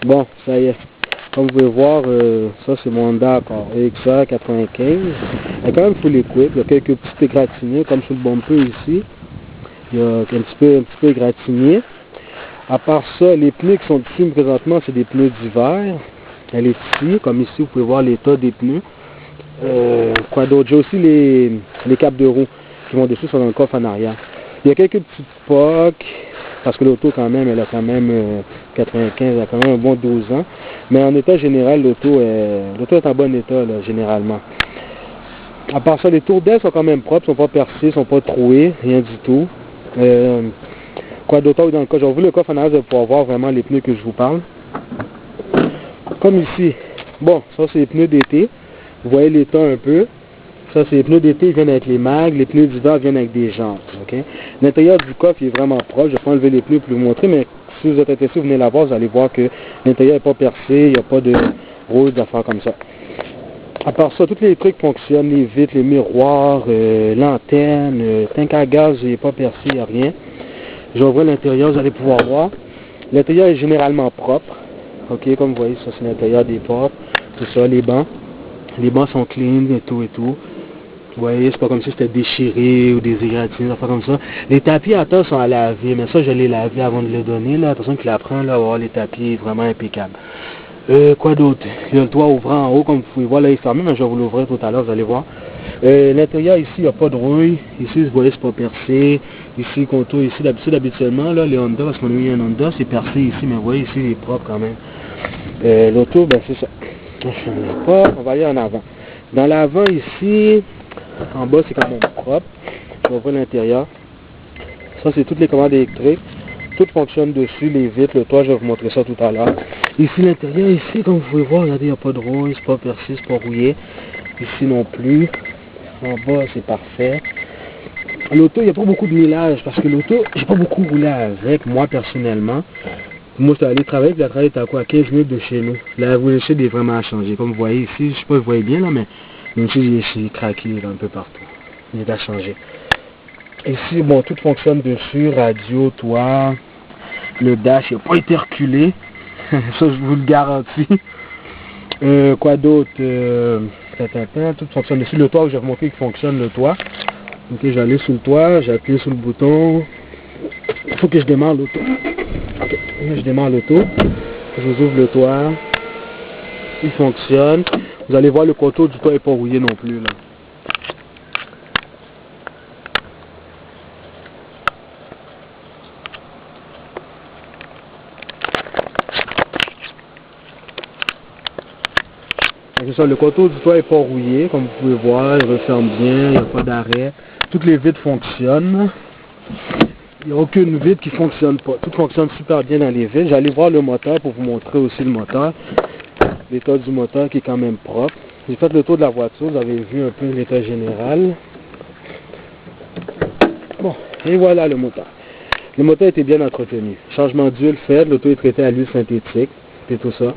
Bon, ça y est. Comme vous pouvez voir, ça c'est mon Honda Accord EXA 95. Il y a quand même full equip. Il y a quelques petites égratignures, comme sur le bumper ici. Il y a un petit peu égratigné. À part ça, les pneus qui sont ici présentement, c'est des pneus d'hiver. Elle est ici, comme ici, vous pouvez voir l'état des pneus. Quoi d'autre? J'ai aussi les capes de roue qui vont dessus, sont dans le coffre en arrière. Il y a quelques petites pocs, parce que l'auto quand même, elle a quand même 95, elle a quand même un bon 12 ans. Mais en état général, l'auto est en bon état, là, généralement. À part ça, les tours d'aile sont quand même propres, sont pas percés, sont pas troués, rien du tout. Quoi d'autre dans le coffre? J'ai ouvert le coffre en arrière, vous allez pouvoir voir vraiment les pneus que je vous parle. Comme ici. Bon, ça c'est les pneus d'été. Vous voyez l'état un peu. Ça, c'est les pneus d'été, ils viennent avec les mags. Les pneus d'hiver viennent avec des jantes. Okay? L'intérieur du coffre il est vraiment proche. Je vais pas enlever les pneus pour vous montrer, mais si vous êtes intéressé, vous venez la voir, vous allez voir que l'intérieur n'est pas percé, il n'y a pas de rouge, d'affaires comme ça. À part ça, tous les trucs fonctionnent, les vitres, les miroirs, l'antenne, tank à gaz, il n'est pas percé, il n'y a rien. Je vais ouvrir l'intérieur, vous allez pouvoir voir. L'intérieur est généralement propre. Ok, comme vous voyez, ça c'est l'intérieur des portes. C'est ça, les bancs. Les bancs sont clean et tout et tout. Vous voyez, c'est pas comme si c'était déchiré ou des égratignures, pas comme ça. Les tapis à terre sont à laver, mais ça je l'ai lavé avant de le donner. Là, la personne qui la prend, là, va voir les tapis vraiment impeccables. Quoi d'autre? Il y a le toit ouvrant en haut, comme vous pouvez voir, là il est fermé, mais je vais vous l'ouvrir tout à l'heure, vous allez voir. L'intérieur ici, il n'y a pas de rouille. Ici, vous voyez, c'est pas percé. Ici, contour, ici, d'habitude, habituellement, là, les Honda, parce qu'on a mis un Honda, c'est percé ici, mais vous voyez, ici, il est propre quand même. L'auto, ben c'est ça. On va aller en avant. Dans l'avant, ici, en bas, c'est quand même propre. Je vais ouvrir l'intérieur. Ça, c'est toutes les commandes électriques. Tout fonctionne dessus, les vitres, le toit, je vais vous montrer ça tout à l'heure. Ici, l'intérieur, ici, comme vous pouvez voir, regardez, il n'y a pas de rouille, c'est pas percé, c'est pas rouillé. Ici non plus. En bas, c'est parfait. L'auto, il n'y a pas beaucoup de millage, parce que l'auto, j'ai pas beaucoup roulé avec, moi, personnellement. Moi, je suis allé travailler, puis la travail était à quoi? 15 minutes de chez nous. La windshield est vraiment à changer. Comme vous voyez ici, je ne sais pas si vous voyez bien, là, mais le windshield est craqué là, un peu partout. Il est à changer. Ici, bon, tout fonctionne dessus, radio, toit. Le dash, il n'a pas été reculé. Ça, je vous le garantis. Quoi d'autre? Tout fonctionne dessus. Le toit, je vais vous montrer qu'il fonctionne, le toit. Ok, je vais aller sur le toit, j'ai appuyé sur le bouton. Il faut que je démarre l'auto. Ok, je démarre l'auto. Je vous ouvre le toit. Il fonctionne. Vous allez voir, le contour du toit n'est pas rouillé non plus, là. C'est ça, le contour du toit n'est pas rouillé, comme vous pouvez voir, il referme bien, il n'y a pas d'arrêt. Toutes les vitres fonctionnent. Il n'y a aucune vitre qui ne fonctionne pas. Tout fonctionne super bien dans les vitres. J'allais voir le moteur pour vous montrer aussi le moteur. L'état du moteur qui est quand même propre. J'ai fait le tour de la voiture, vous avez vu un peu l'état général. Bon, et voilà le moteur. Le moteur était bien entretenu. Changement d'huile fait, l'auto est traité à l'huile synthétique, et tout ça.